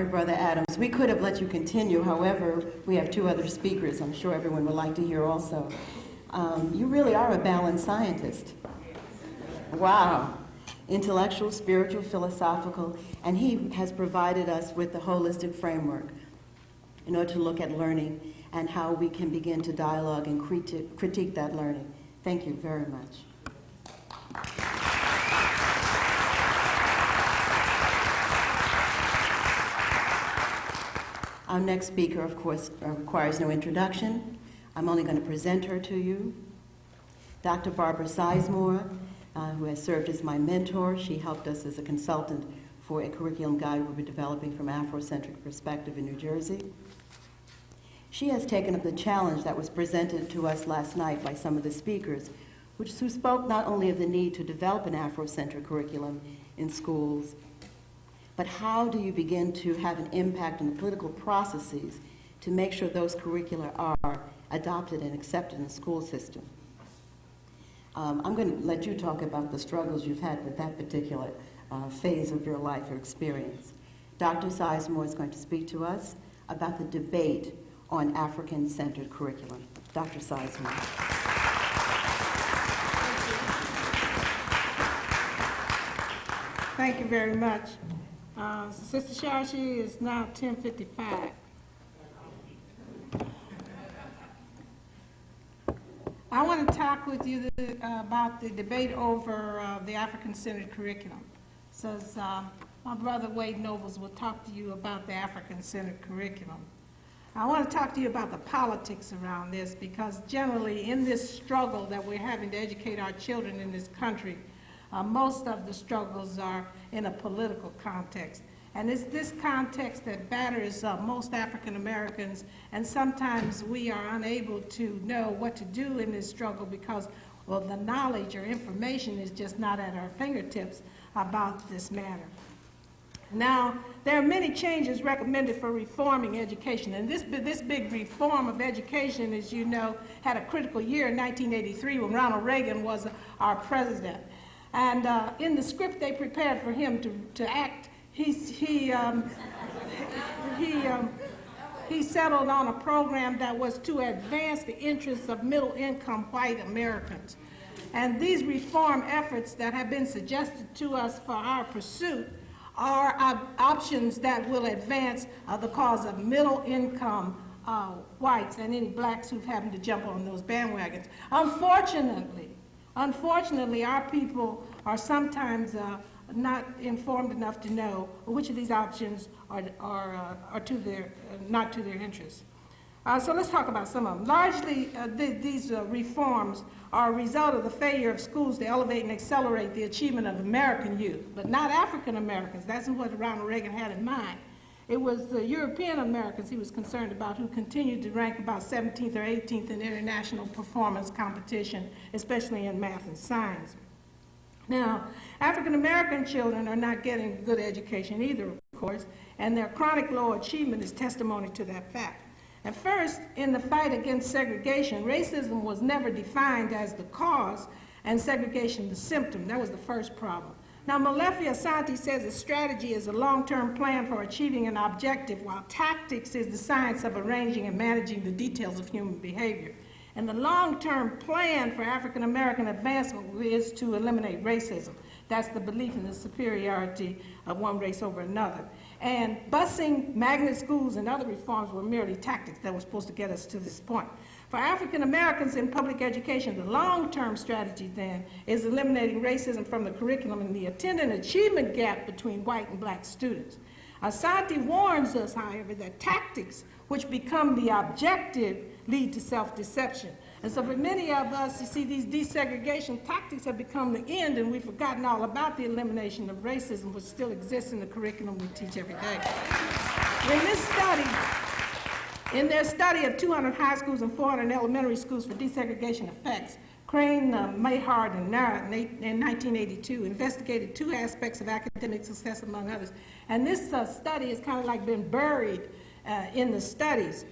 Brother Adams. We could have let you continue. However, we have two other speakers I'm sure everyone would like to hear also. You really are a balanced scientist. Wow. Intellectual, spiritual, philosophical, and he has provided us with the holistic framework in order to look at learning and how we can begin to dialogue and critique that learning. Thank you very much. Our next speaker, of course, requires no introduction. I'm only going to present her to you. Dr. Barbara Sizemore, who has served as my mentor. She helped us as a consultant for a curriculum guide we were developing from an Afrocentric perspective in New Jersey. She has taken up the challenge that was presented to us last night by some of the speakers, who spoke not only of the need to develop an Afrocentric curriculum in schools, but how do you begin to have an impact on the political processes to make sure those curricula are adopted and accepted in the school system? I'm going to let you talk about the struggles you've had with that particular phase of your life or experience. Dr. Sizemore is going to speak to us about the debate on African-centered curriculum. Dr. Sizemore. Thank you very much. Sister Shashi is now 10:55. I want to talk with you about the debate over the African-centered curriculum. Says my brother Wade Nobles will talk to you about the African-centered curriculum. I want to talk to you about the politics around this, because generally in this struggle that we're having to educate our children in this country, most of the struggles are in a political context. And it's this context that batters most African Americans, and sometimes we are unable to know what to do in this struggle because, well, the knowledge or information is just not at our fingertips about this matter. Now, there are many changes recommended for reforming education, and this big reform of education, as you know, had a critical year in 1983 when Ronald Reagan was our president. And in the script they prepared for him to act, he settled on a program that was to advance the interests of middle-income white Americans. And these reform efforts that have been suggested to us for our pursuit are options that will advance the cause of middle-income whites and any blacks who've happened to jump on those bandwagons. Unfortunately, our people are sometimes not informed enough to know which of these options are to their not to their interests. So let's talk about some of them. Largely, these reforms are a result of the failure of schools to elevate and accelerate the achievement of American youth, but not African Americans. That's what Ronald Reagan had in mind. It was the European Americans he was concerned about, who continued to rank about 17th or 18th in international performance competition, especially in math and science. Now, African American children are not getting good education either, of course, and their chronic low achievement is testimony to that fact. And first, in the fight against segregation, racism was never defined as the cause and segregation the symptom. That was the first problem. Now, Molefi Asante says a strategy is a long-term plan for achieving an objective, while tactics is the science of arranging and managing the details of human behavior. And the long-term plan for African American advancement is to eliminate racism. That's the belief in the superiority of one race over another. And busing, magnet schools, and other reforms were merely tactics that were supposed to get us to this point. For African Americans in public education, the long-term strategy then is eliminating racism from the curriculum and the attendant achievement gap between white and black students. Asante warns us, however, that tactics which become the objective lead to self-deception. And so for many of us, you see, these desegregation tactics have become the end, and we've forgotten all about the elimination of racism, which still exists in the curriculum we teach every day. In their study of 200 high schools and 400 elementary schools for desegregation effects, Crane, Mayhard, and Nara in 1982 investigated two aspects of academic success, among others. And this study has kind of like been buried in the studies.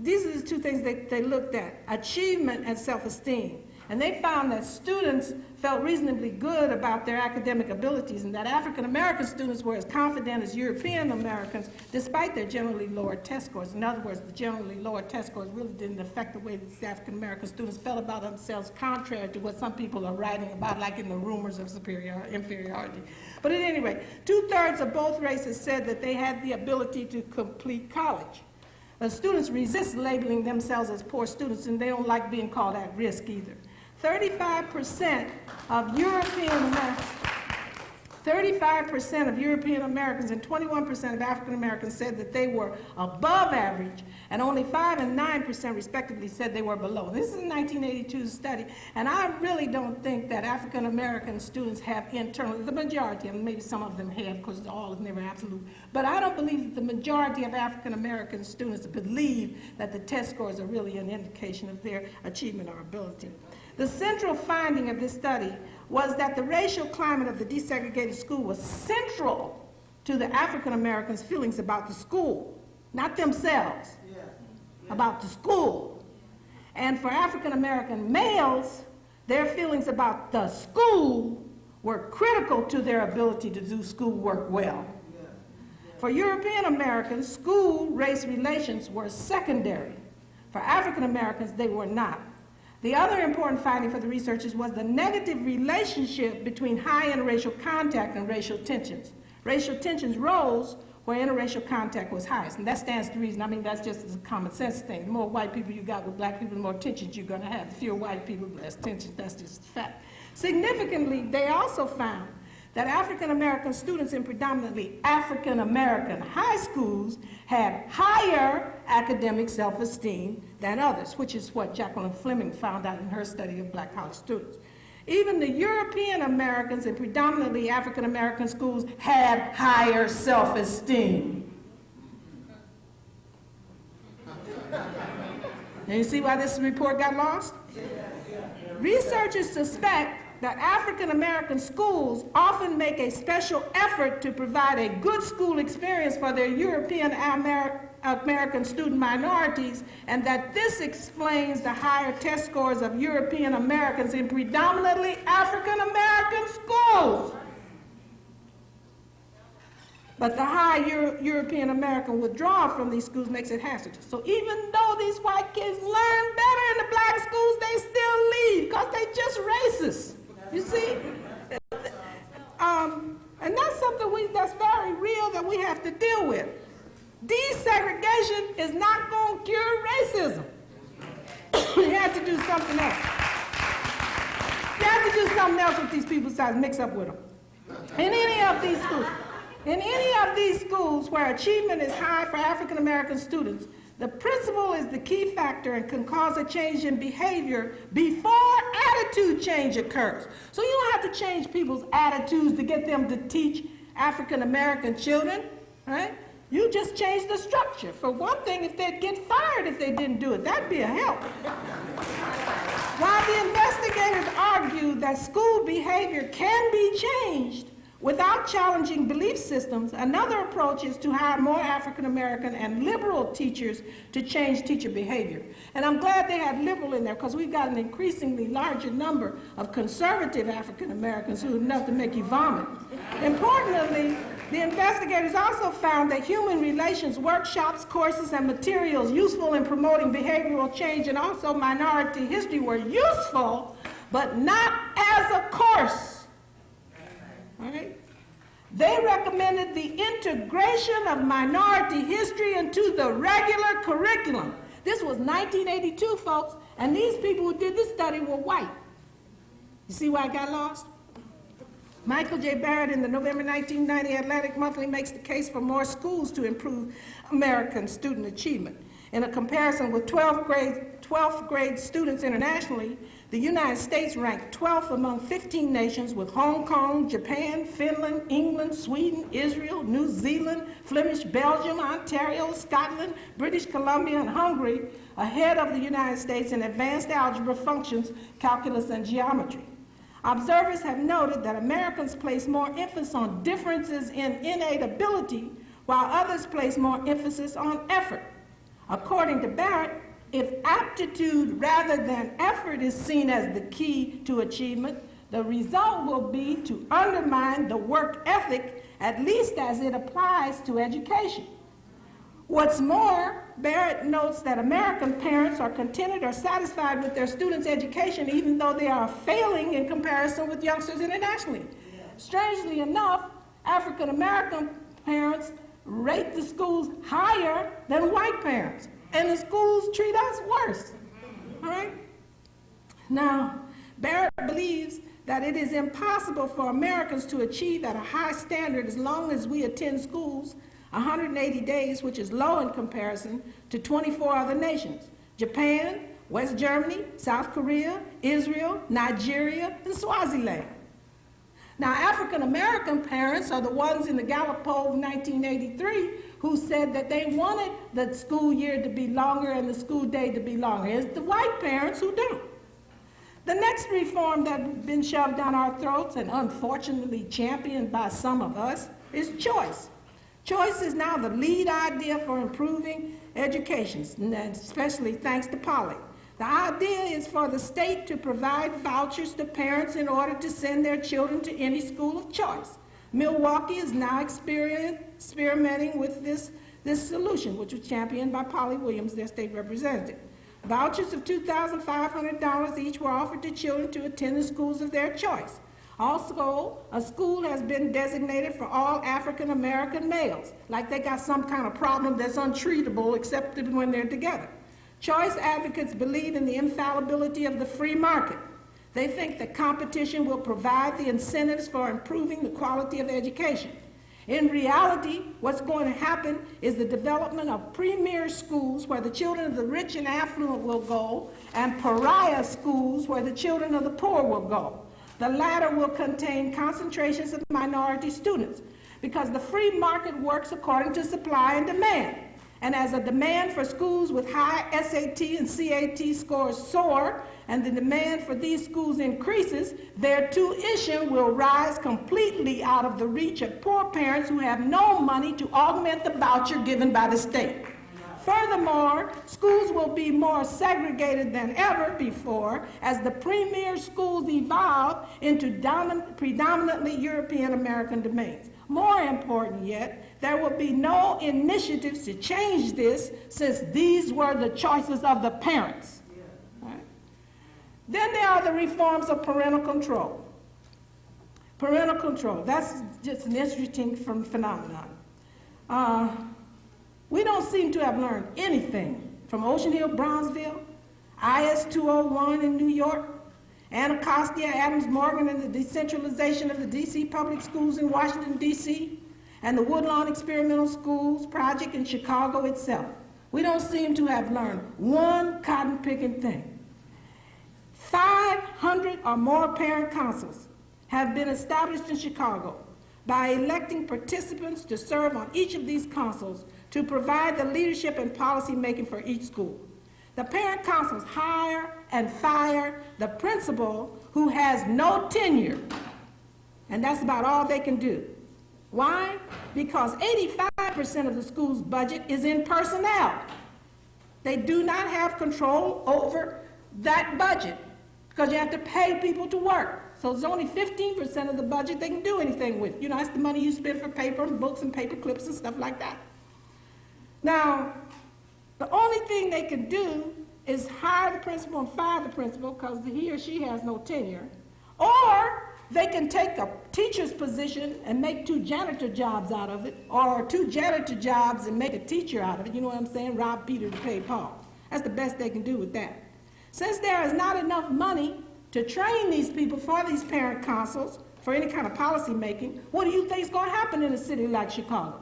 These are the two things they looked at: achievement and self-esteem. And they found that students felt reasonably good about their academic abilities, and that African American students were as confident as European Americans despite their generally lower test scores. In other words, the generally lower test scores really didn't affect the way that the African American students felt about themselves, contrary to what some people are writing about, like in the rumors of inferiority. But at any rate, 2/3 of both races said that they had the ability to complete college. Students resist labeling themselves as poor students, and they don't like being called at risk either. 35% of European Americans and 21% of African Americans said that they were above average, and only 5% and 9% respectively said they were below. This is a 1982 study, and I really don't think that African American students have internal, the majority of them, maybe some of them have, because all is never absolute, but I don't believe that the majority of African American students believe that the test scores are really an indication of their achievement or ability. The central finding of this study was that the racial climate of the desegregated school was central to the African Americans' feelings about the school, not themselves, about the school. And for African American males, their feelings about the school were critical to their ability to do schoolwork well. For European Americans, school-race relations were secondary. For African Americans, they were not. The other important finding for the researchers was the negative relationship between high interracial contact and racial tensions. Racial tensions rose where interracial contact was highest, and that stands to reason. I mean, that's just a common sense thing. The more white people you got with black people, the more tensions you're going to have. The fewer white people, less tensions. That's just a fact. Significantly, they also found that African American students in predominantly African American high schools had higher academic self-esteem than others, which is what Jacqueline Fleming found out in her study of black college students. Even the European Americans in predominantly African American schools had higher self-esteem. Now you see why this report got lost? Researchers suspect that African American schools often make a special effort to provide a good school experience for their European American student minorities, and that this explains the higher test scores of European Americans in predominantly African American schools. But the high European American withdrawal from these schools makes it hazardous. So even though these white kids learn better in the black schools, they still leave because they just racist. You see? And that's something that's very real that we have to deal with. Desegregation is not going to cure racism. You have to do something else. You have to do something else with these people besides mix up with them. In any of these schools where achievement is high for African American students, the principal is the key factor and can cause a change in behavior before attitude change occurs. So you don't have to change people's attitudes to get them to teach African American children, right? You just change the structure. For one thing, if they'd get fired if they didn't do it, that'd be a help. While the investigators argue that school behavior can be changed without challenging belief systems, another approach is to hire more African American and liberal teachers to change teacher behavior. And I'm glad they have liberal in there because we've got an increasingly larger number of conservative African Americans who are enough to make you vomit. Importantly, the investigators also found that human relations workshops, courses, and materials useful in promoting behavioral change and also minority history were useful, but not as a course. All right? They recommended the integration of minority history into the regular curriculum. This was 1982, folks, and these people who did this study were white. You see why I got lost? Michael J. Barrett in the November 1990 Atlantic Monthly makes the case for more schools to improve American student achievement. In a comparison with 12th grade students internationally, the United States ranked 12th among 15 nations, with Hong Kong, Japan, Finland, England, Sweden, Israel, New Zealand, Flemish Belgium, Ontario, Scotland, British Columbia, and Hungary ahead of the United States in advanced algebra functions, calculus, and geometry. Observers have noted that Americans place more emphasis on differences in innate ability, while others place more emphasis on effort. According to Barrett, if aptitude rather than effort is seen as the key to achievement, the result will be to undermine the work ethic, at least as it applies to education. What's more, Barrett notes that American parents are contented or satisfied with their students' education even though they are failing in comparison with youngsters internationally. Strangely enough, African American parents rate the schools higher than white parents, and the schools treat us worse. All right? Now, Barrett believes that it is impossible for Americans to achieve at a high standard as long as we attend schools 180 days, which is low in comparison to 24 other nations: Japan, West Germany, South Korea, Israel, Nigeria, and Swaziland. Now, African American parents are the ones in the Gallup poll of 1983 who said that they wanted the school year to be longer and the school day to be longer. It's the white parents who don't. The next reform that's been shoved down our throats and unfortunately championed by some of us is choice. Choice is now the lead idea for improving education, especially thanks to Polly. The idea is for the state to provide vouchers to parents in order to send their children to any school of choice. Milwaukee is now experimenting with this solution, which was championed by Polly Williams, their state representative. Vouchers of $2,500 each were offered to children to attend the schools of their choice. Also, a school has been designated for all African American males, like they got some kind of problem that's untreatable except when they're together. Choice advocates believe in the infallibility of the free market. They think that competition will provide the incentives for improving the quality of education. In reality, what's going to happen is the development of premier schools where the children of the rich and affluent will go, and pariah schools where the children of the poor will go. The latter will contain concentrations of minority students because the free market works according to supply and demand. And as the demand for schools with high SAT and CAT scores soar, and the demand for these schools increases, their tuition will rise completely out of the reach of poor parents who have no money to augment the voucher given by the state. Furthermore, schools will be more segregated than ever before as the premier schools evolve into predominantly European American domains. More important yet, there will be no initiatives to change this since these were the choices of the parents. Right? Then there are the reforms of parental control. Parental control, that's just an interesting phenomenon. We don't seem to have learned anything from Ocean Hill, Brownsville, IS 201 in New York, Anacostia, Adams Morgan, and the decentralization of the D.C. public schools in Washington, D.C., and the Woodlawn Experimental Schools project in Chicago itself. We don't seem to have learned one cotton-picking thing. 500 or more parent councils have been established in Chicago by electing participants to serve on each of these councils to provide the leadership and policy making for each school. The parent councils hire and fire the principal who has no tenure, and that's about all they can do. Why? Because 85% of the school's budget is in personnel. They do not have control over that budget because you have to pay people to work. So it's only 15% of the budget they can do anything with. You know, that's the money you spend for paper and books and paper clips and stuff like that. Now, the only thing they can do is hire the principal and fire the principal because he or she has no tenure, or they can take a teacher's position and make 2 janitor jobs out of it, or 2 janitor jobs and make a teacher out of it. You know what I'm saying? Rob Peter to pay Paul. That's the best they can do with that. Since there is not enough money to train these people for these parent councils, for any kind of policy making, what do you think is going to happen in a city like Chicago?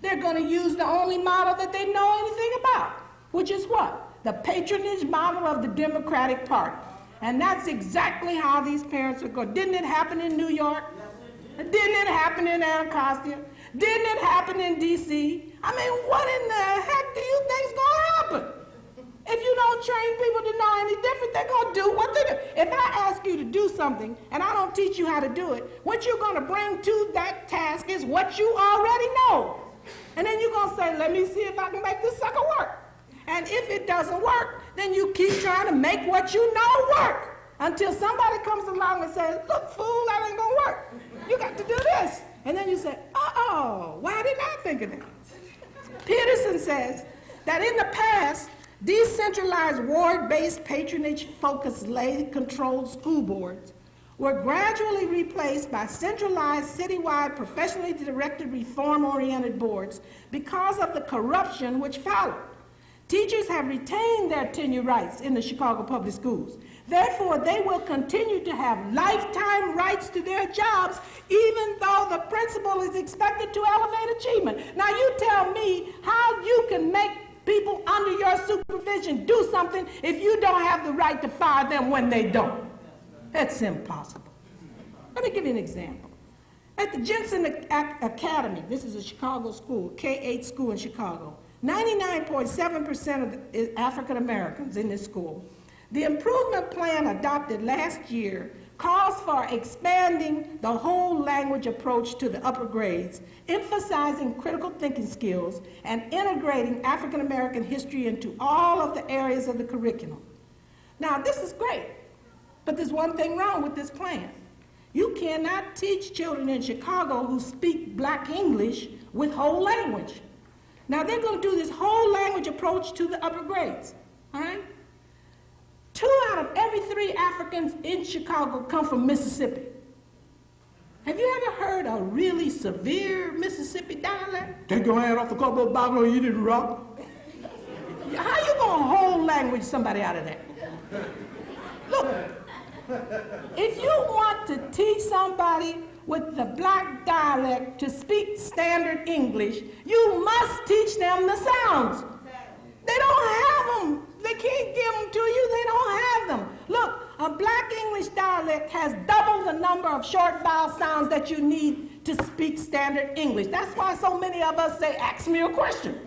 They're going to use the only model that they know anything about, which is what? The patronage model of the Democratic Party. And that's exactly how these parents are going. Didn't it happen in New York? Didn't it happen in Anacostia? Didn't it happen in D.C.? I mean, what in the heck do you think is going to happen? If you don't train people to know any different, they're going to do what they do. If I ask you to do something and I don't teach you how to do it, what you're going to bring to that task is what you already know. And then you're going to say, let me see if I can make this sucker work. And if it doesn't work, then you keep trying to make what you know work. until somebody comes along and says, look, fool, that ain't gonna work. You got to do this. And then you say, uh-oh, why didn't I think of that? Peterson says that in the past, decentralized ward-based patronage-focused lay-controlled school boards were gradually replaced by centralized, citywide, professionally directed, reform-oriented boards because of the corruption which followed. Teachers have retained their tenure rights in the Chicago public schools. Therefore, they will continue to have lifetime rights to their jobs, even though the principal is expected to elevate achievement. Now, you tell me how you can make people under your supervision do something if you don't have the right to fire them when they don't. That's impossible. Let me give you an example. At the Jensen Academy, this is a Chicago school, K-8 school in Chicago, 99.7% of African Americans in this school. The improvement plan adopted last year calls for expanding the whole language approach to the upper grades, emphasizing critical thinking skills, and integrating African American history into all of the areas of the curriculum. Now, this is great, but there's one thing wrong with this plan. You cannot teach children in Chicago who speak Black English with whole language. Now, they're going to do this whole language approach to the upper grades, all right? 2 out of every 3 Africans in Chicago come from Mississippi. Have you ever heard a really severe Mississippi dialect? Take your hand off the cardboard box or you didn't rock. How you going to whole language somebody out of that? Look, if you want to teach somebody with the Black dialect to speak standard English, you must teach them the sounds. They don't have them. They can't give them to you. They don't have them. Look, a Black English dialect has double the number of short vowel sounds that you need to speak standard English. That's why so many of us say, ask me a question.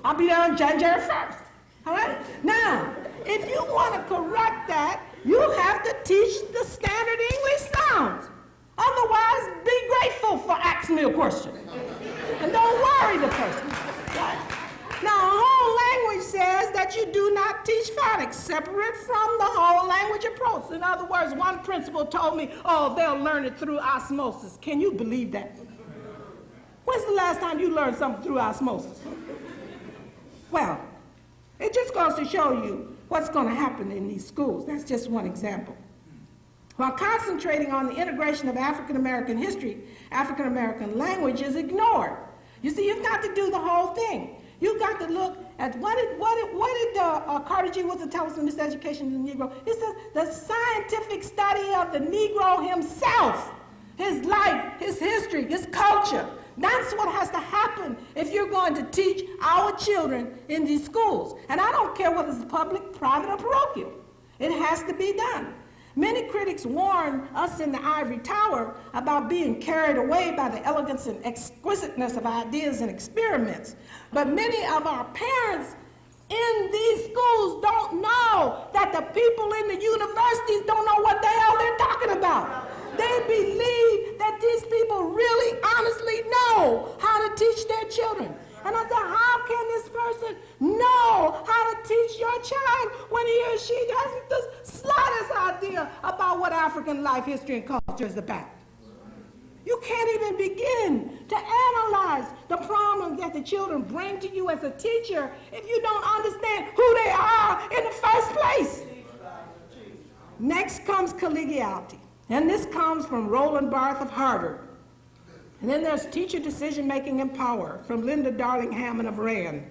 I'll be there on January 1st. All right? Now, if you want to correct that, you have to teach the standard English sounds. Otherwise, be grateful for ask me a question. And don't worry the person. Right? Now, whole language says that you do not teach phonics separate from the whole language approach. In other words, one principal told me, oh, they'll learn it through osmosis. Can you believe that? When's the last time you learned something through osmosis? Well, it just goes to show you what's going to happen in these schools. That's just one example. While concentrating on the integration of African American history, African American language is ignored. You see, you've got to do the whole thing. You've got to look at what did Carter G. Woodson tell us in Miseducation of the Negro? It says the scientific study of the Negro himself, his life, his history, his culture. That's what has to happen if you're going to teach our children in these schools. And I don't care whether it's public, private, or parochial. It has to be done. Many critics warn us in the ivory tower about being carried away by the elegance and exquisiteness of ideas and experiments. But many of our parents in these schools don't know that the people in the universities don't know what the hell they're talking about. They believe that these people really honestly know how to teach their children. And I said, how can this person know how to teach your child when he or she hasn't the slightest idea about what African life, history, and culture is about? You can't even begin to analyze the problems that the children bring to you as a teacher if you don't understand who they are in the first place. Next comes collegiality. And this comes from Roland Barthes of Harvard. And then there's teacher decision-making and power from Linda Darling Hammond of Rand,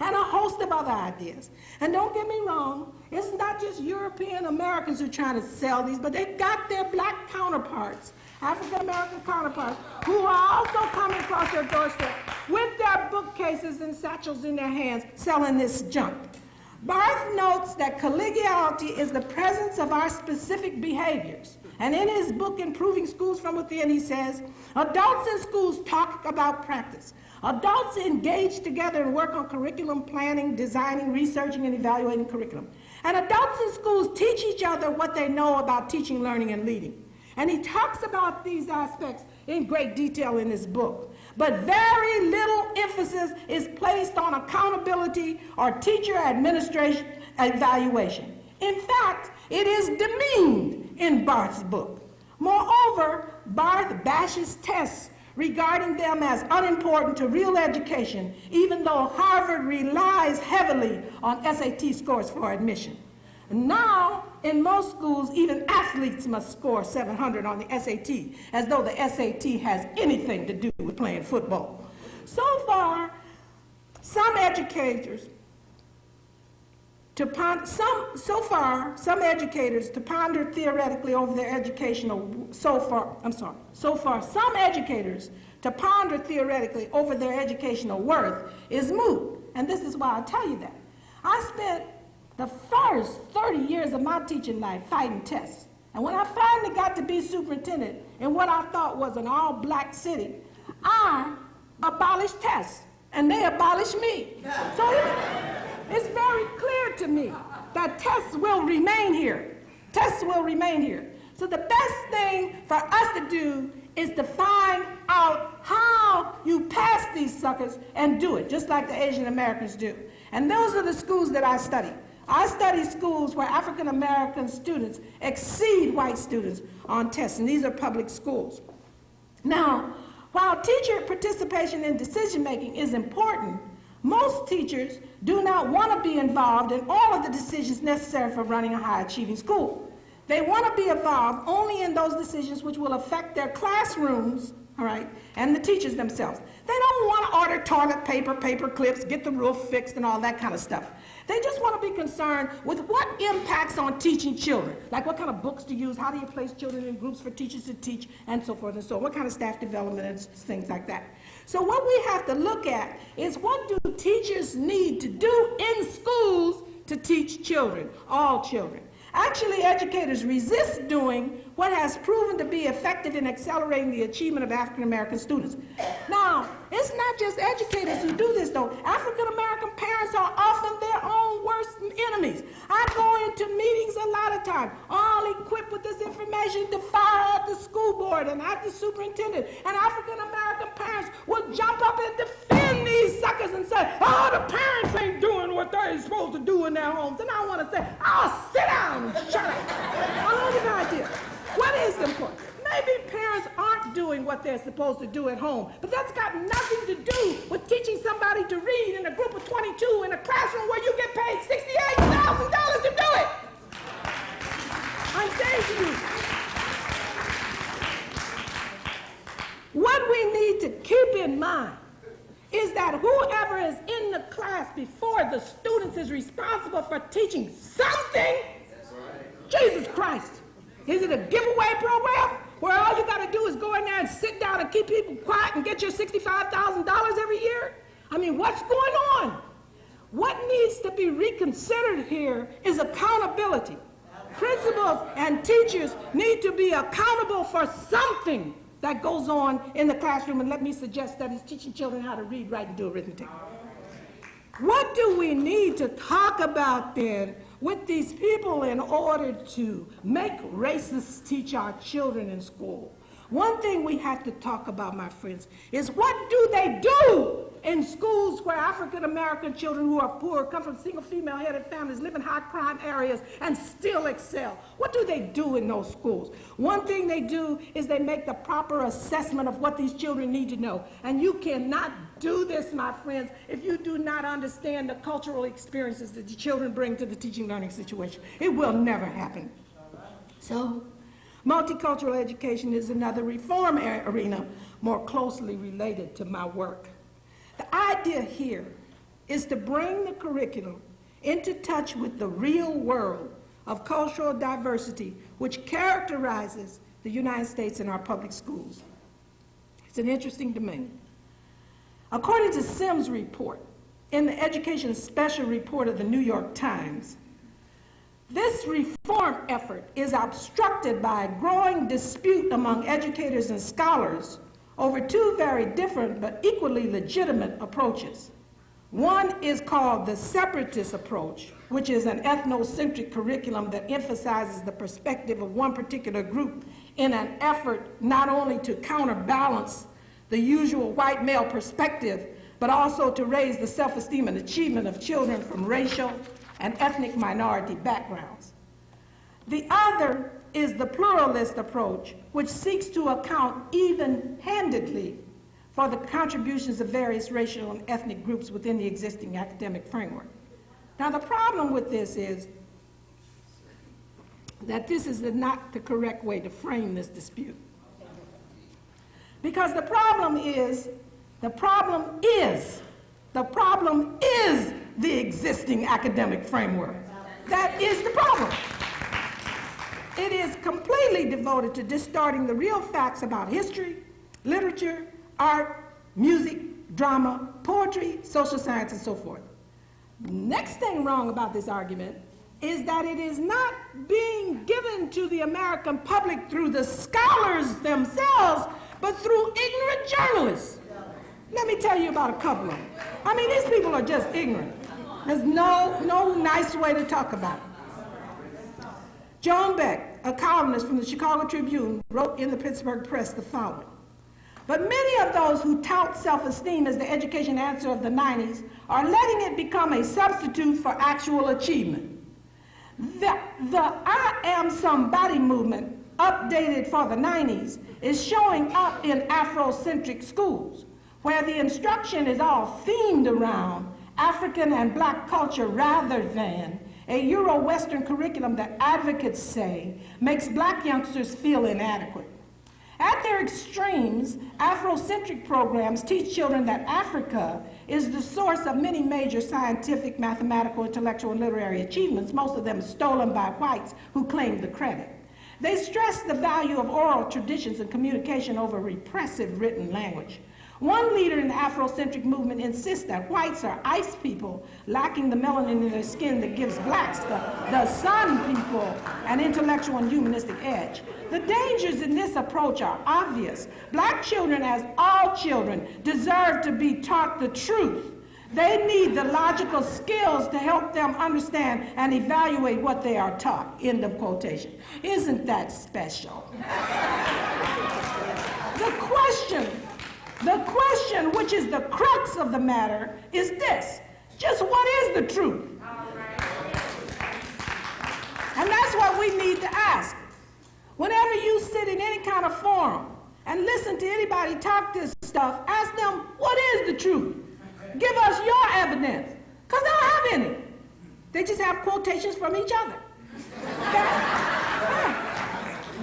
and a host of other ideas. And don't get me wrong, it's not just European Americans who are trying to sell these, but they've got their Black counterparts, African-American counterparts, who are also coming across your doorstep with their bookcases and satchels in their hands selling this junk. Barthes notes that collegiality is the presence of our specific behaviors. And in his book, Improving Schools from Within, he says, adults in schools talk about practice. Adults engage together and work on curriculum planning, designing, researching, and evaluating curriculum. And adults in schools teach each other what they know about teaching, learning, and leading. And he talks about these aspects in great detail in his book. But very little emphasis is placed on accountability or teacher administration evaluation. In fact, It is demeaned in Barth's book. Moreover, Barth bashes tests regarding them as unimportant to real education, even though Harvard relies heavily on SAT scores for admission. Now, in most schools, even athletes must score 700 on the SAT, as though the SAT has anything to do with playing football. So far, some educators to ponder theoretically over their educational worth is moot. And this is why I tell you that. I spent the first 30 years of my teaching life fighting tests. And when I finally got to be superintendent in what I thought was an all-black city, I abolished tests, and they abolished me. So it's very clear to me that tests will remain here. Tests will remain here. So the best thing for us to do is to find out how you pass these suckers and do it, just like the Asian Americans do. And those are the schools that I study. I study schools where African American students exceed white students on tests, and these are public schools. Now, while teacher participation in decision-making is important, most teachers do not want to be involved in all of the decisions necessary for running a high-achieving school. They want to be involved only in those decisions which will affect their classrooms, all right, and the teachers themselves. They don't want to order toilet paper, paper clips, get the roof fixed, and all that kind of stuff. They just want to be concerned with what impacts on teaching children, like what kind of books to use, how do you place children in groups for teachers to teach, and so forth and so on, what kind of staff development and things like that. So what we have to look at is what do teachers need to do in schools to teach children, all children. Actually, educators resist doing what has proven to be effective in accelerating the achievement of African American students. Now, it's not just educators who do this, though. African American parents are often their own worst enemies. I go into meetings a lot of times, all equipped with this information to fire at the school board and at the superintendent. And African American parents will jump up and defend these suckers and say, oh, the parents ain't doing what they're supposed to do in their homes. And I want to say, oh, sit down and shut up. I don't have an idea. What is important? Maybe parents aren't doing what they're supposed to do at home, but that's got nothing to do with teaching somebody to read in a group of 22 in a classroom where you get paid $68,000 to do it. I'm saying to you, what we need to keep in mind is that whoever is in the class before the students is responsible for teaching something. Jesus Christ. Is it a giveaway program where all you got to do is go in there and sit down and keep people quiet and get your $65,000 every year? I mean, what's going on? What needs to be reconsidered here is accountability. Principals and teachers need to be accountable for something that goes on in the classroom, and let me suggest that is teaching children how to read, write, and do arithmetic. What do we need to talk about then with these people in order to make racists teach our children in school? One thing we have to talk about, my friends, is what do they do in schools where African American children who are poor, come from single female-headed families, live in high crime areas, and still excel? What do they do in those schools? One thing they do is they make the proper assessment of what these children need to know. And you cannot do this, my friends, if you do not understand the cultural experiences that the children bring to the teaching learning situation. It will never happen. So, multicultural education is another reform arena more closely related to my work. The idea here is to bring the curriculum into touch with the real world of cultural diversity which characterizes the United States and our public schools. It's an interesting domain. According to Sims' report, in the Education Special Report of the New York Times, this reform effort is obstructed by a growing dispute among educators and scholars over two very different but equally legitimate approaches. One is called the separatist approach, which is an ethnocentric curriculum that emphasizes the perspective of one particular group in an effort not only to counterbalance the usual white male perspective, but also to raise the self-esteem and achievement of children from racial and ethnic minority backgrounds. The other is the pluralist approach, which seeks to account even-handedly for the contributions of various racial and ethnic groups within the existing academic framework. Now, the problem with this is that this is not the correct way to frame this dispute. Because the problem is the existing academic framework. That is the problem. It is completely devoted to distorting the real facts about history, literature, art, music, drama, poetry, social science, and so forth. Next thing wrong about this argument is that it is not being given to the American public through the scholars themselves, but through ignorant journalists. Let me tell you about a couple of them. I mean, these people are just ignorant. There's no nice way to talk about it. Joan Beck, a columnist from the Chicago Tribune, wrote in the Pittsburgh Press the following: "But many of those who tout self-esteem as the education answer of the 90s are letting it become a substitute for actual achievement. The I Am Somebody movement, updated for the 90s, is showing up in Afrocentric schools, where the instruction is all themed around African and Black culture rather than a Euro-Western curriculum that advocates say makes Black youngsters feel inadequate. At their extremes, Afrocentric programs teach children that Africa is the source of many major scientific, mathematical, intellectual, and literary achievements, most of them stolen by whites who claim the credit. They stress the value of oral traditions and communication over repressive written language. One leader in the Afrocentric movement insists that whites are ice people, lacking the melanin in their skin that gives blacks, the sun people, an intellectual and humanistic edge. The dangers in this approach are obvious. Black children, as all children, deserve to be taught the truth. They need the logical skills to help them understand and evaluate what they are taught." End of quotation. Isn't that special? The question, which is the crux of the matter, is this: just what is the truth? And that's what we need to ask. Whenever you sit in any kind of forum and listen to anybody talk this stuff, ask them, what is the truth? Give us your evidence, because they don't have any. They just have quotations from each other.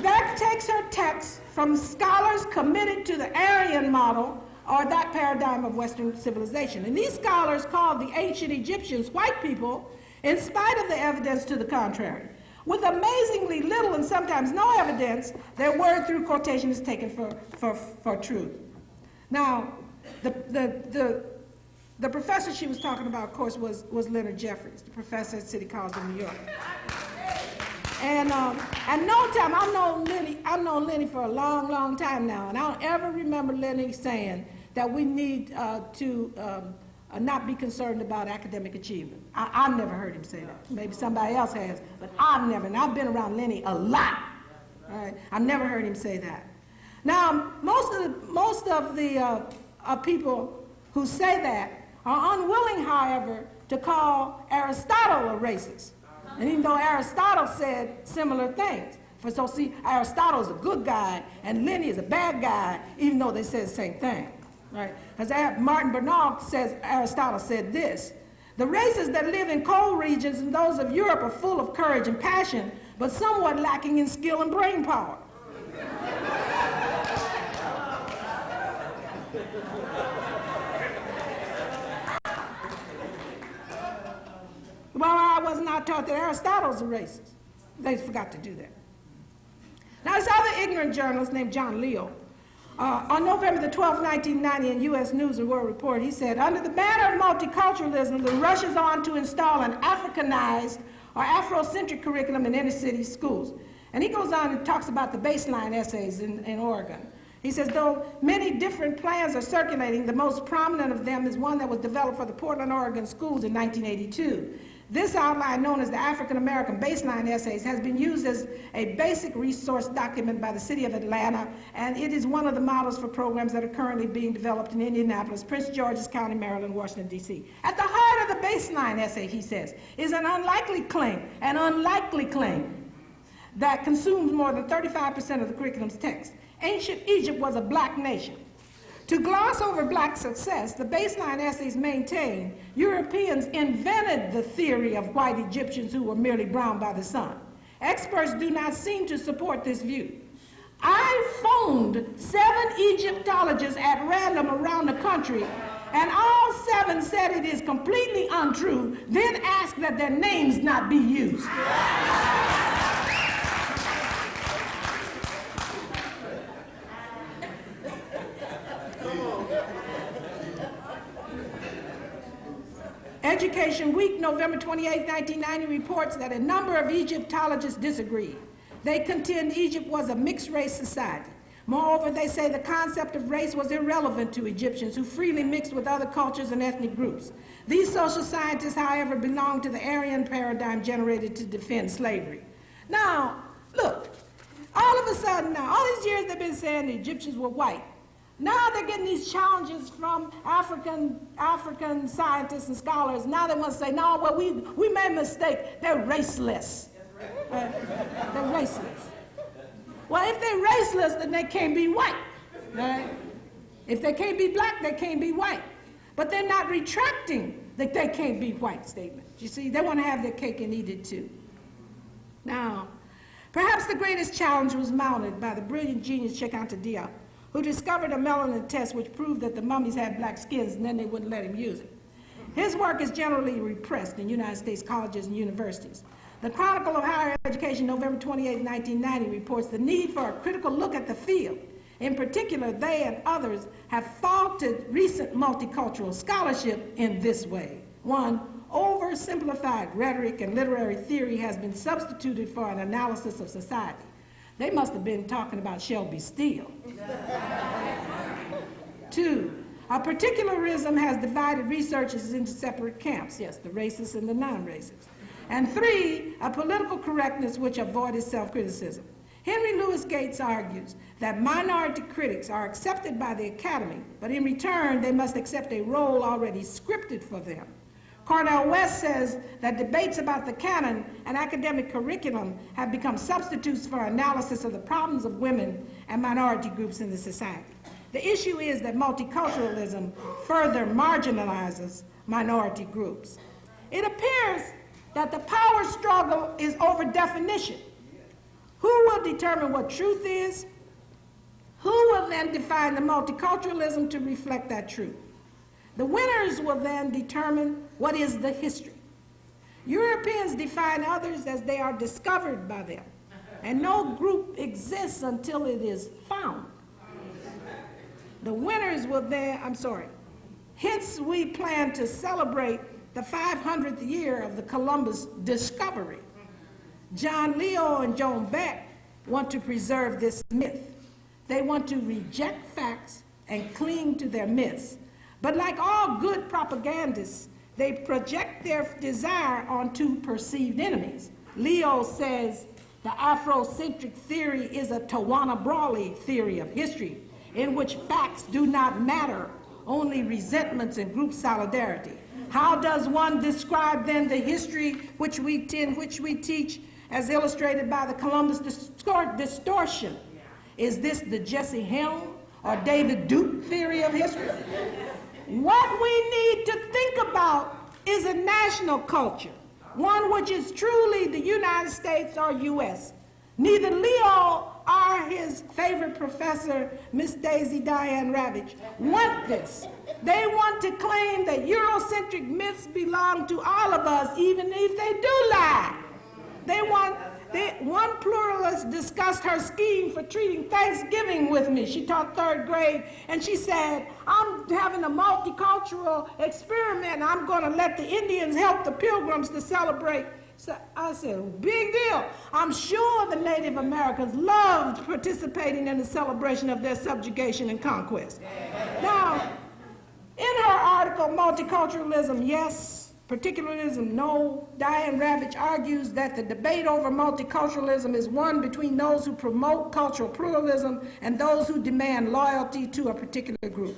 That takes her text from scholars committed to the Aryan model, or that paradigm of Western civilization. And these scholars called the ancient Egyptians white people, in spite of the evidence to the contrary. With amazingly little and sometimes no evidence, their word through quotation is taken for truth. Now, the professor she was talking about, of course, was Leonard Jeffries, the professor at City College of New York. And at no time, I've known Lenny for a long, long time now, and I don't ever remember Lenny saying that we need to not be concerned about academic achievement. I've never heard him say that. Maybe somebody else has, but I've never, and I've been around Lenny a lot. All right? I've never heard him say that. Now, most of the people who say that are unwilling, however, to call Aristotle a racist. And even though Aristotle said similar things. So see, Aristotle's a good guy and Lenny is a bad guy, even though they said the same thing. Right? Because Martin Bernard says Aristotle said this: "The races that live in cold regions and those of Europe are full of courage and passion, but somewhat lacking in skill and brain power." Well, I was not taught that Aristotle's a racist. They forgot to do that. Now, this other ignorant journalist named John Leo, on November the 12th, 1990, in U.S. News and World Report, he said, "Under the banner of multiculturalism, the rush is on to install an Africanized or Afrocentric curriculum in inner city schools." And he goes on and talks about the baseline essays in Oregon. He says, though many different plans are circulating, the most prominent of them is one that was developed for the Portland, Oregon schools in 1982. This outline, known as the African American Baseline Essays, has been used as a basic resource document by the City of Atlanta, and it is one of the models for programs that are currently being developed in Indianapolis, Prince George's County, Maryland, Washington, D.C. At the heart of the baseline essay, he says, is an unlikely claim, that consumes more than 35% of the curriculum's text. Ancient Egypt was a black nation. To gloss over black success, the baseline essays maintain Europeans invented the theory of white Egyptians who were merely browned by the sun. Experts do not seem to support this view. I phoned 7 Egyptologists at random around the country, and all 7 said it is completely untrue, then asked that their names not be used. Education Week, November 28, 1990, reports that a number of Egyptologists disagree. They contend Egypt was a mixed-race society. Moreover, they say the concept of race was irrelevant to Egyptians who freely mixed with other cultures and ethnic groups. These social scientists, however, belong to the Aryan paradigm generated to defend slavery. Now, look, all of a sudden now, all these years they've been saying the Egyptians were white. Now they're getting these challenges from African scientists and scholars. Now they want to say, no, well, we made a mistake. They're raceless. They're raceless. Well, if they're raceless, then they can't be white. Right? If they can't be black, they can't be white. But they're not retracting that they can't be white statement. You see, they want to have their cake and eat it too. Now, perhaps the greatest challenge was mounted by the brilliant genius Cheikh Anta Diop, who discovered a melanin test which proved that the mummies had black skins, and then they wouldn't let him use it. His work is generally repressed in United States colleges and universities. The Chronicle of Higher Education, November 28, 1990, reports the need for a critical look at the field. In particular, they and others have faulted recent multicultural scholarship in this way. 1, oversimplified rhetoric and literary theory has been substituted for an analysis of society. They must have been talking about Shelby Steele. 2, a particularism has divided researchers into separate camps. Yes, the racists and the non-racists. And 3, a political correctness which avoided self-criticism. Henry Louis Gates argues that minority critics are accepted by the Academy, but in return they must accept a role already scripted for them. Cornel West says that debates about the canon and academic curriculum have become substitutes for analysis of the problems of women and minority groups in the society. The issue is that multiculturalism further marginalizes minority groups. It appears that the power struggle is over definition. Who will determine what truth is? Who will then define the multiculturalism to reflect that truth? The winners will then determine what is the history. Europeans define others as they are discovered by them, and no group exists until it is found. The winners will then, hence we plan to celebrate the 500th year of the Columbus discovery. John Leo and Joan Beck want to preserve this myth. They want to reject facts and cling to their myths. But like all good propagandists, they project their desire onto perceived enemies. Leo says the Afrocentric theory is a Tawana Brawley theory of history, in which facts do not matter, only resentments and group solidarity. How does one describe then the history which we teach as illustrated by the Columbus distortion? Is this the Jesse Helm or David Duke theory of history? What we need to think about is a national culture, one which is truly the United States or U.S. Neither Leo or his favorite professor, Miss Daisy Diane Ravitch, want this. They want to claim that Eurocentric myths belong to all of us, even if they do lie. One pluralist discussed her scheme for treating Thanksgiving with me. She taught 3rd grade, and she said, I'm having a multicultural experiment. I'm going to let the Indians help the Pilgrims to celebrate. So I said, big deal. I'm sure the Native Americans loved participating in the celebration of their subjugation and conquest. Now, in her article, Multiculturalism, Yes, Particularism, No, Diane Ravitch argues that the debate over multiculturalism is one between those who promote cultural pluralism and those who demand loyalty to a particular group.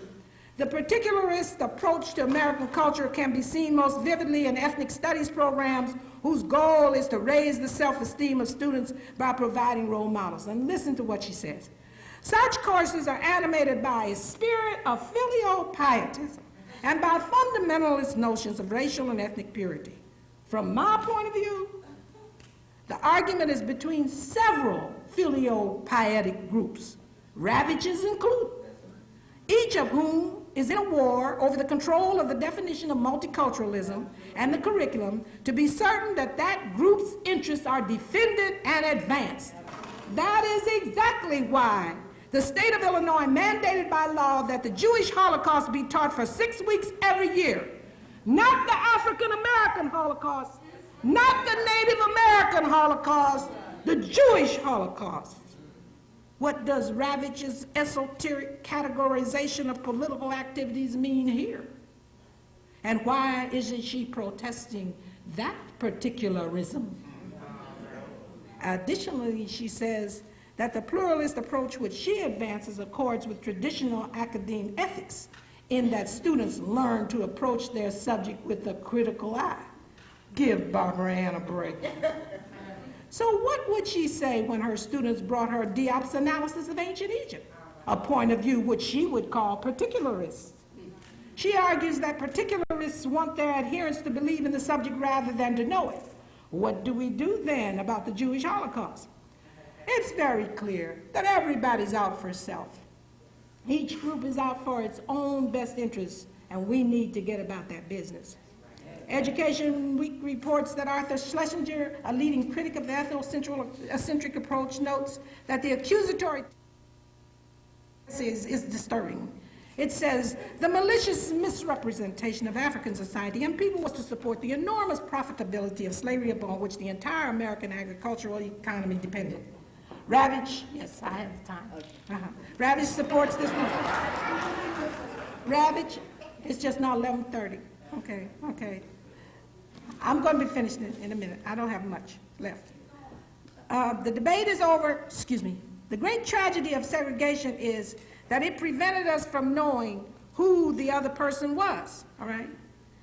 The particularist approach to American culture can be seen most vividly in ethnic studies programs whose goal is to raise the self-esteem of students by providing role models. And listen to what she says. Such courses are animated by a spirit of filial pietism and by fundamentalist notions of racial and ethnic purity. From my point of view, the argument is between several filial pietic groups, ravages included, each of whom is in a war over the control of the definition of multiculturalism and the curriculum to be certain that that group's interests are defended and advanced. That is exactly why the state of Illinois mandated by law that the Jewish Holocaust be taught for 6 weeks every year. Not the African American Holocaust, not the Native American Holocaust, the Jewish Holocaust. What does Ravage's esoteric categorization of political activities mean here? And why isn't she protesting that particularism? Additionally, she says that the pluralist approach which she advances accords with traditional academic ethics in that students learn to approach their subject with a critical eye. Give Barbara Ann a break. So what would she say when her students brought her Diop's analysis of ancient Egypt, a point of view which she would call particularist? She argues that particularists want their adherents to believe in the subject rather than to know it. What do we do then about the Jewish Holocaust? It's very clear that everybody's out for self. Each group is out for its own best interests, and we need to get about that business. Education Week reports that Arthur Schlesinger, a leading critic of the ethnocentric approach, notes that the accusatory is disturbing. It says, the malicious misrepresentation of African society and people was to support the enormous profitability of slavery upon which the entire American agricultural economy depended. Ravage, yes, I have time. Ravage supports this one. Ravage, it's just now 11:30. Okay. I'm going to be finished in a minute. I don't have much left. The debate is over, The great tragedy of segregation is that it prevented us from knowing who the other person was, all right?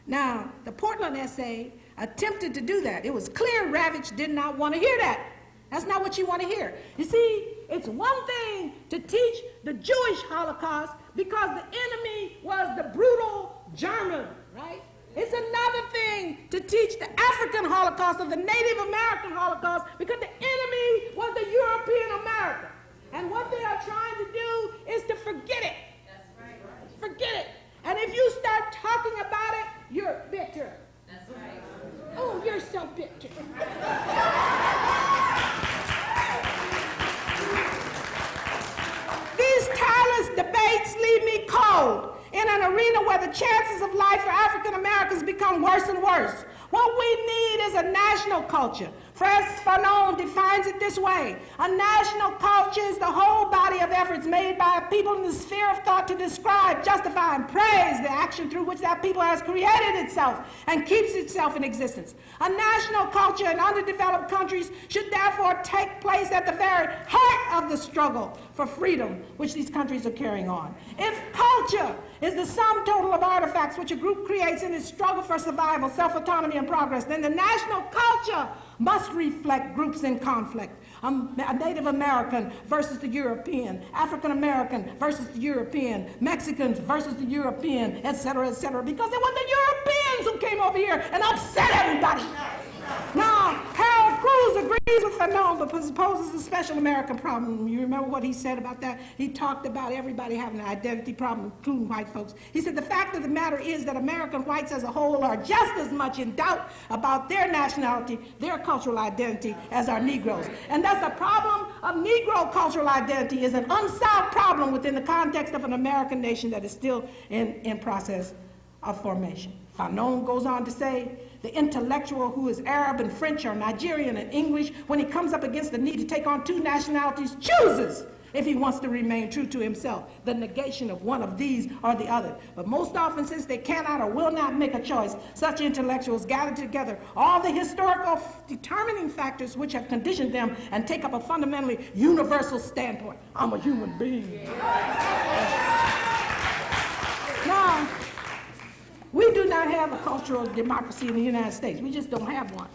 Now, the Portland essay attempted to do that. It was clear Ravage did not want to hear that. That's not what you want to hear. You see, it's one thing to teach the Jewish Holocaust because the enemy was the brutal German, right? It's another thing to teach the African Holocaust or the Native American Holocaust because the enemy was the European American. And what they are trying to do is to forget it. That's right. Forget it. And if you start talking about it, you're bitter. That's right. Oh, you're so bitter. These tireless debates leave me cold in an arena where the chances of life for African Americans become worse and worse. What we need is a national culture. Francis Fanon defines it this way. A national culture is the whole body of efforts made by a people in the sphere of thought to describe, justify, and praise the action through which that people has created itself and keeps itself in existence. A national culture in underdeveloped countries should therefore take place at the very heart of the struggle for freedom which these countries are carrying on. If culture is the sum total of artifacts which a group creates in its struggle for survival, self-autonomy, and progress, then the national culture must reflect groups in conflict. A Native American versus the European, African American versus the European, Mexicans versus the European, etc., because it was the Europeans who came over here and upset everybody. Now, Harold Cruz agrees with Fanon, but poses a special American problem. You remember what he said about that? He talked about everybody having an identity problem, including white folks. He said the fact of the matter is that American whites as a whole are just as much in doubt about their nationality, their cultural identity, as are Negroes. And thus the problem of Negro cultural identity is an unsolved problem within the context of an American nation that is still in process of formation. Fanon goes on to say, the intellectual who is Arab and French or Nigerian and English, when he comes up against the need to take on two nationalities, chooses, if he wants to remain true to himself, the negation of one of these or the other. But most often, since they cannot or will not make a choice, such intellectuals gather together all the historical determining factors which have conditioned them and take up a fundamentally universal standpoint. I'm a human being. Now, we do not have a cultural democracy in the United States. We just don't have one.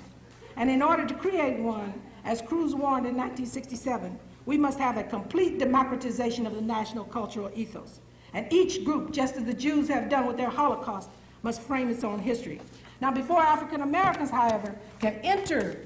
And in order to create one, as Cruz warned in 1967, we must have a complete democratization of the national cultural ethos. And each group, just as the Jews have done with their Holocaust, must frame its own history. Now, before African Americans, however, can enter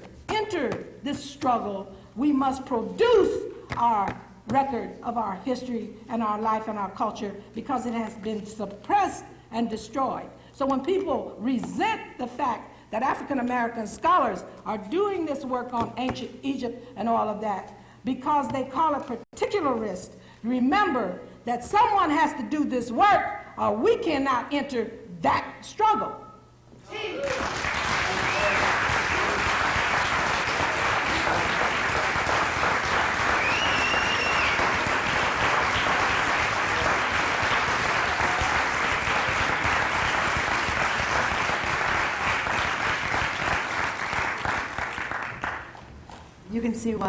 this struggle, we must produce our record of our history and our life and our culture, because it has been suppressed and destroyed. So when people resent the fact that African American scholars are doing this work on ancient Egypt and all of that, because they call it particularist, remember that someone has to do this work or we cannot enter that struggle. You can see why